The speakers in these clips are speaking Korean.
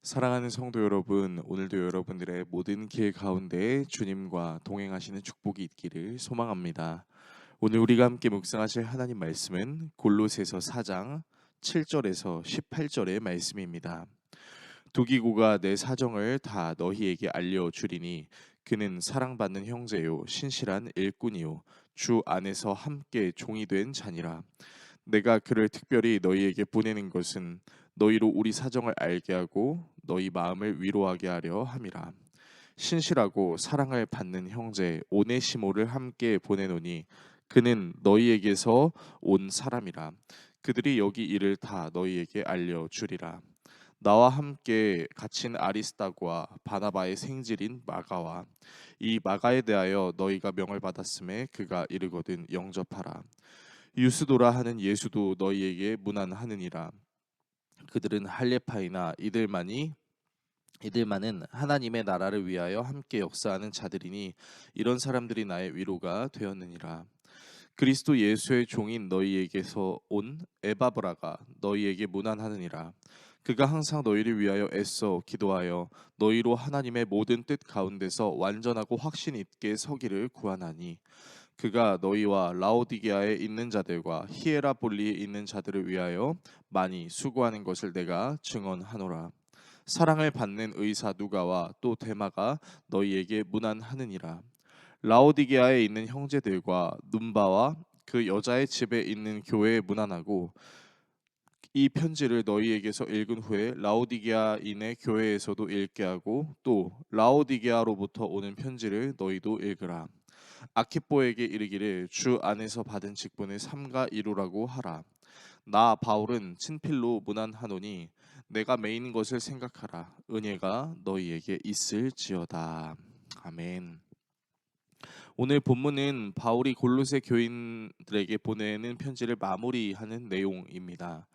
사랑하는 성도 여러분, 오늘도 여러분들의 모든 길 가운데 주님과 동행하시는 축복이 있기를 소망합니다. 오늘 우리가 함께 묵상하실 하나님 말씀은 골로새서 4장 7절에서 18절의 말씀입니다. 두기고가 내 사정을 다 너희에게 알려주리니 그는 사랑받는 형제요 신실한 일꾼이요 주 안에서 함께 종이 된 자니라. 내가 그를 특별히 너희에게 보내는 것은 너희로 우리 사정을 알게 하고 너희 마음을 위로하게 하려 함이라. 신실하고 사랑을 받는 형제 오네시모를 함께 보내노니 그는 너희에게서 온 사람이라. 그들이 여기 일을 다 너희에게 알려주리라. 나와 함께 갇힌 아리스다고와 바나바의 생질인 마가와 이 마가에 대하여 너희가 명을 받았음에 그가 이르거든 영접하라. 유스도라 하는 예수도 너희에게 문안하느니라. 그들은 할례파이나 이들만은 하나님의 나라를 위하여 함께 역사하는 자들이니 이런 사람들이 나의 위로가 되었느니라. 그리스도 예수의 종인 너희에게서 온 에바브라가 너희에게 문안하느니라. 그가 항상 너희를 위하여 애써 기도하여 너희로 하나님의 모든 뜻 가운데서 완전하고 확신 있게 서기를 구하나니 그가 너희와 라오디게아에 있는 자들과 히에라볼리에 있는 자들을 위하여 많이 수고하는 것을 내가 증언하노라. 사랑을 받는 의사 누가와 또 데마가 너희에게 문안하느니라. 라오디게아에 있는 형제들과 num바와 그 여자의 집에 있는 교회에 문안하고 이 편지를 너희에게서 읽은 후에 라오디게아인의 교회에서도 읽게 하고 또 라오디게아로부터 오는 편지를 너희도 읽으라. 아키뽀에게 이르기를 주 안에서 받은 직분을 삼가 이루라고 하라. 나 바울은 친필로 문안하노니 내가 메인 것을 생각하라. 은혜가 너희에게 있을지어다. 아멘. 오늘 본문은 바울이 골로새 교인들에게 보내는 편지를 마무리하는 내용입니다.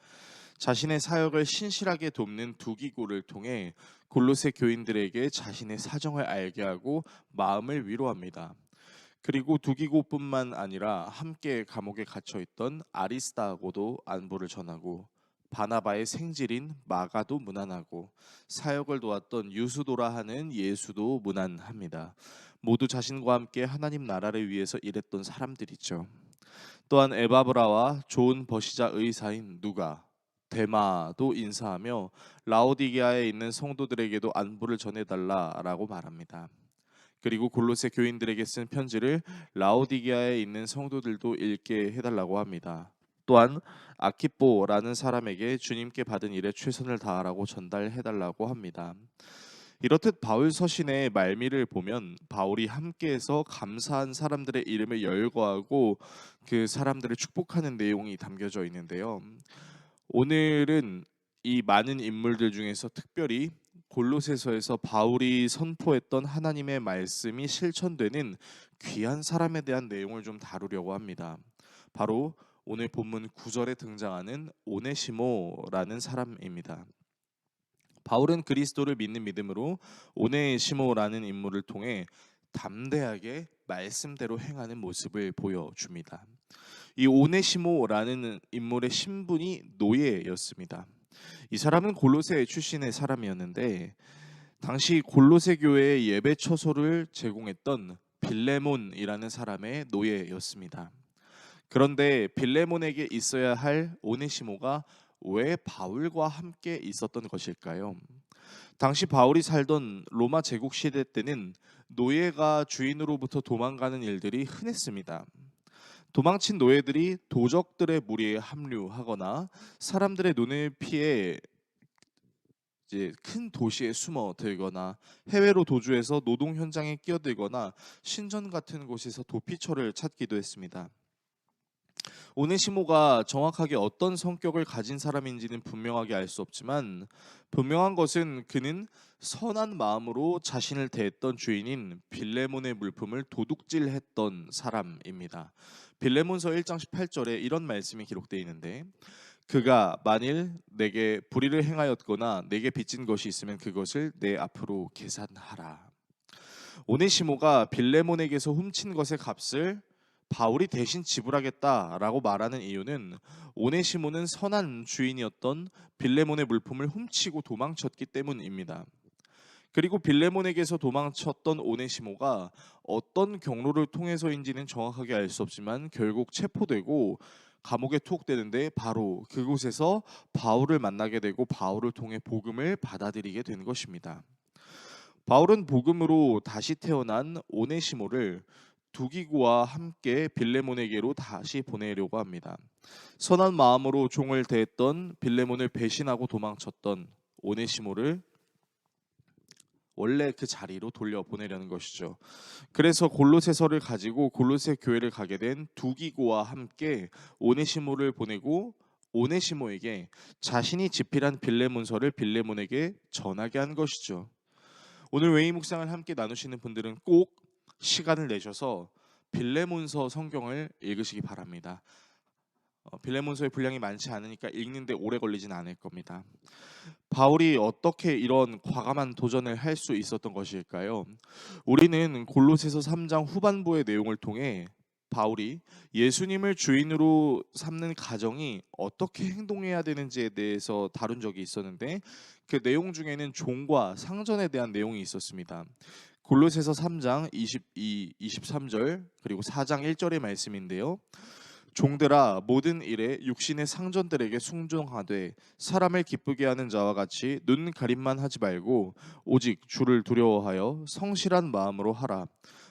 자신의 사역을 신실하게 돕는 두기고를 통해 골로새 교인들에게 자신의 사정을 알게 하고 마음을 위로합니다. 그리고 두기고뿐만 아니라 함께 감옥에 갇혀 있던 아리스다고도 안부를 전하고 바나바의 생질인 마가도 문안하고 사역을 도왔던 유수도라 하는 예수도 문안합니다. 모두 자신과 함께 하나님 나라를 위해서 일했던 사람들이죠. 또한 에바브라와 좋은 버시자 의사인 누가 데마도 인사하며 라오디게아에 있는 성도들에게도 안부를 전해달라라고 말합니다. 그리고 골로새 교인들에게 쓴 편지를 라오디게아에 있는 성도들도 읽게 해달라고 합니다. 또한 아키뽀라는 사람에게 주님께 받은 일에 최선을 다하라고 전달해달라고 합니다. 이렇듯 바울 서신의 말미를 보면 바울이 함께해서 감사한 사람들의 이름을 열거하고 그 사람들을 축복하는 내용이 담겨져 있는데요. 오늘은 이 많은 인물들 중에서 특별히 골로새서에서 바울이 선포했던 하나님의 말씀이 실천되는 귀한 사람에 대한 내용을 좀 다루려고 합니다. 바로 오늘 본문 9절에 등장하는 오네시모라는 사람입니다. 바울은 그리스도를 믿는 믿음으로 오네시모라는 인물을 통해 담대하게 말씀대로 행하는 모습을 보여줍니다. 이 오네시모라는 인물의 신분이 노예였습니다. 이 사람은 골로새 출신의 사람이었는데 당시 골로새 교회의 예배 처소를 제공했던 빌레몬이라는 사람의 노예였습니다. 그런데 빌레몬에게 있어야 할 오네시모가 왜 바울과 함께 있었던 것일까요? 당시 바울이 살던 로마 제국 시대 때는 노예가 주인으로부터 도망가는 일들이 흔했습니다. 도망친 노예들이 도적들의 무리에 합류하거나 사람들의 눈을 피해 이제 큰 도시에 숨어 들거나 해외로 도주해서 노동 현장에 끼어들거나 신전 같은 곳에서 도피처를 찾기도 했습니다. 오네시모가 정확하게 어떤 성격을 가진 사람인지는 분명하게 알 수 없지만 분명한 것은 그는 선한 마음으로 자신을 대했던 주인인 빌레몬의 물품을 도둑질했던 사람입니다. 빌레몬서 1장 18절에 이런 말씀이 기록되어 있는데 그가 만일 내게 불의를 행하였거나 내게 빚진 것이 있으면 그것을 내 앞으로 계산하라. 오네시모가 빌레몬에게서 훔친 것의 값을 바울이 대신 지불하겠다라고 말하는 이유는 오네시모는 선한 주인이었던 빌레몬의 물품을 훔치고 도망쳤기 때문입니다. 그리고 빌레몬에게서 도망쳤던 오네시모가 어떤 경로를 통해서인지는 정확하게 알 수 없지만 결국 체포되고 감옥에 투옥되는데 바로 그곳에서 바울을 만나게 되고 바울을 통해 복음을 받아들이게 된 것입니다. 바울은 복음으로 다시 태어난 오네시모를 두기고와 함께 빌레몬에게로 다시 보내려고 합니다. 선한 마음으로 종을 대했던 빌레몬을 배신하고 도망쳤던 오네시모를 원래 그 자리로 돌려보내려는 것이죠. 그래서 골로새서를 가지고 골로새 교회를 가게 된 두기고와 함께 오네시모를 보내고 오네시모에게 자신이 집필한 빌레몬서를 빌레몬에게 전하게 한 것이죠. 오늘 외이 묵상을 함께 나누시는 분들은 꼭 시간을 내셔서 빌레몬서 성경을 읽으시기 바랍니다. 빌레몬서의 분량이 많지 않으니까 읽는데 오래 걸리진 않을 겁니다. 바울이 어떻게 이런 과감한 도전을 할 수 있었던 것일까요? 우리는 골로새서 3장 후반부의 내용을 통해 바울이 예수님을 주인으로 삼는 가정이 어떻게 행동해야 되는지에 대해서 다룬 적이 있었는데 그 내용 중에는 종과 상전에 대한 내용이 있었습니다. 골로새서 3장 22, 23절 그리고 4장 1절의 말씀인데요. 종들아 모든 일에 육신의 상전들에게 순종하되 사람을 기쁘게 하는 자와 같이 눈 가림만 하지 말고 오직 주를 두려워하여 성실한 마음으로 하라.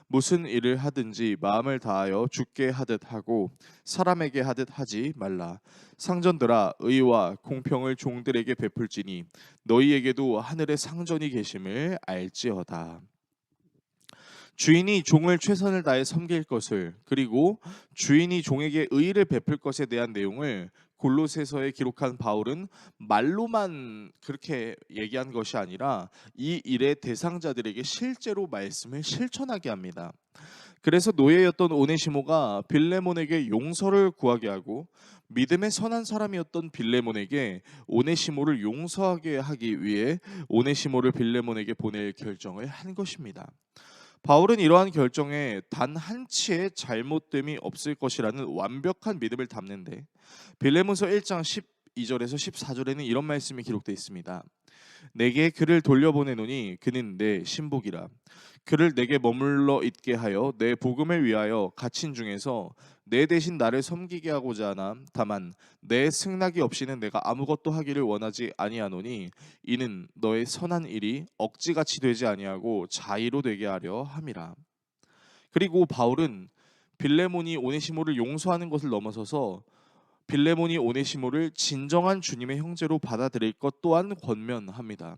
무슨 일을 하든지 마음을 다하여 주께 하듯 하고 사람에게 하듯 하지 말라. 상전들아 의와 공평을 종들에게 베풀지니 너희에게도 하늘에 상전이 계심을 알지어다. 주인이 종을 최선을 다해 섬길 것을 그리고 주인이 종에게 의를 베풀 것에 대한 내용을 골로새서에 기록한 바울은 말로만 그렇게 얘기한 것이 아니라 이 일의 대상자들에게 실제로 말씀을 실천하게 합니다. 그래서 노예였던 오네시모가 빌레몬에게 용서를 구하게 하고 믿음의 선한 사람이었던 빌레몬에게 오네시모를 용서하게 하기 위해 오네시모를 빌레몬에게 보낼 결정을 한 것입니다. 바울은 이러한 결정에 단 한치의 잘못됨이 없을 것이라는 완벽한 믿음을 담는데 빌레몬서 1장 12절에서 14절에는 이런 말씀이 기록되어 있습니다. 내게 그를 돌려보내노니 그는 내 신복이라. 그를 내게 머물러 있게 하여 내 복음을 위하여 갇힌 중에서 내 대신 나를 섬기게 하고자 하나 다만 내 승낙이 없이는 내가 아무것도 하기를 원하지 아니하노니 이는 너의 선한 일이 억지같이 되지 아니하고 자의로 되게 하려 함이라. 그리고 바울은 빌레몬이 오네시모를 용서하는 것을 넘어서서 빌레몬이 오네시모를 진정한 주님의 형제로 받아들일 것 또한 권면합니다.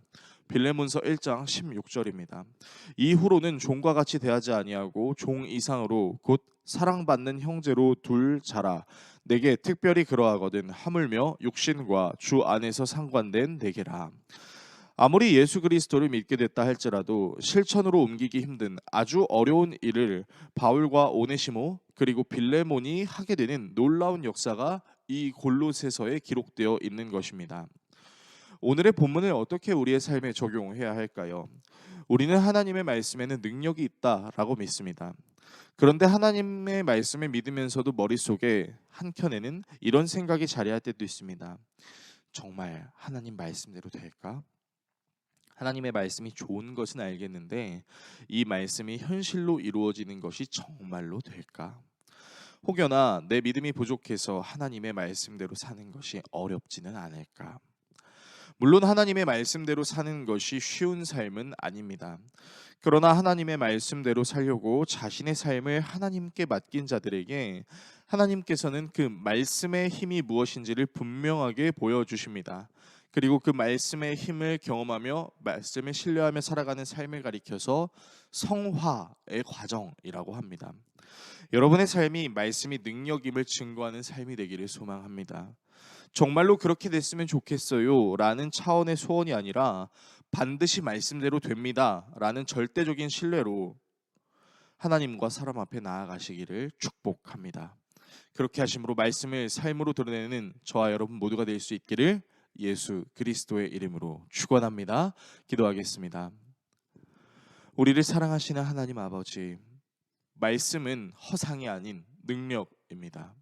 빌레몬서 1장 16절입니다. 이후로는 종과 같이 대하지 아니하고 종 이상으로 곧 사랑받는 형제로 둘 자라. 내게 특별히 그러하거든 하물며 육신과 주 안에서 상관된 내게라. 아무리 예수 그리스도를 믿게 됐다 할지라도 실천으로 옮기기 힘든 아주 어려운 일을 바울과 오네시모 그리고 빌레몬이 하게 되는 놀라운 역사가 이 골로새서에 기록되어 있는 것입니다. 오늘의 본문을 어떻게 우리의 삶에 적용해야 할까요? 우리는 하나님의 말씀에는 능력이 있다라고 믿습니다. 그런데 하나님의 말씀을 믿으면서도 머릿속에 한켠에는 이런 생각이 자리할 때도 있습니다. 정말 하나님 말씀대로 될까? 하나님의 말씀이 좋은 것은 알겠는데 이 말씀이 현실로 이루어지는 것이 정말로 될까? 혹여나 내 믿음이 부족해서 하나님의 말씀대로 사는 것이 어렵지는 않을까? 물론 하나님의 말씀대로 사는 것이 쉬운 삶은 아닙니다. 그러나 하나님의 말씀대로 살려고 자신의 삶을 하나님께 맡긴 자들에게 하나님께서는 그 말씀의 힘이 무엇인지를 분명하게 보여주십니다. 그리고 그 말씀의 힘을 경험하며 말씀을 신뢰하며 살아가는 삶을 가리켜서 성화의 과정이라고 합니다. 여러분의 삶이 말씀이 능력임을 증거하는 삶이 되기를 소망합니다. 정말로 그렇게 됐으면 좋겠어요 라는 차원의 소원이 아니라 반드시 말씀대로 됩니다 라는 절대적인 신뢰로 하나님과 사람 앞에 나아가시기를 축복합니다. 그렇게 하심으로 말씀을 삶으로 드러내는 저와 여러분 모두가 될 수 있기를 예수 그리스도의 이름으로 축원합니다. 기도하겠습니다. 우리를 사랑하시는 하나님 아버지, 말씀은 허상이 아닌 능력입니다.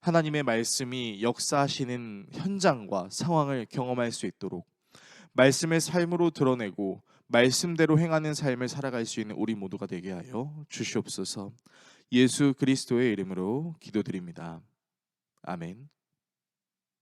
하나님의 말씀이 역사하시는 현장과 상황을 경험할 수 있도록 말씀의 삶으로 드러내고 말씀대로 행하는 삶을 살아갈 수 있는 우리 모두가 되게 하여 주시옵소서. 예수 그리스도의 이름으로 기도드립니다. 아멘.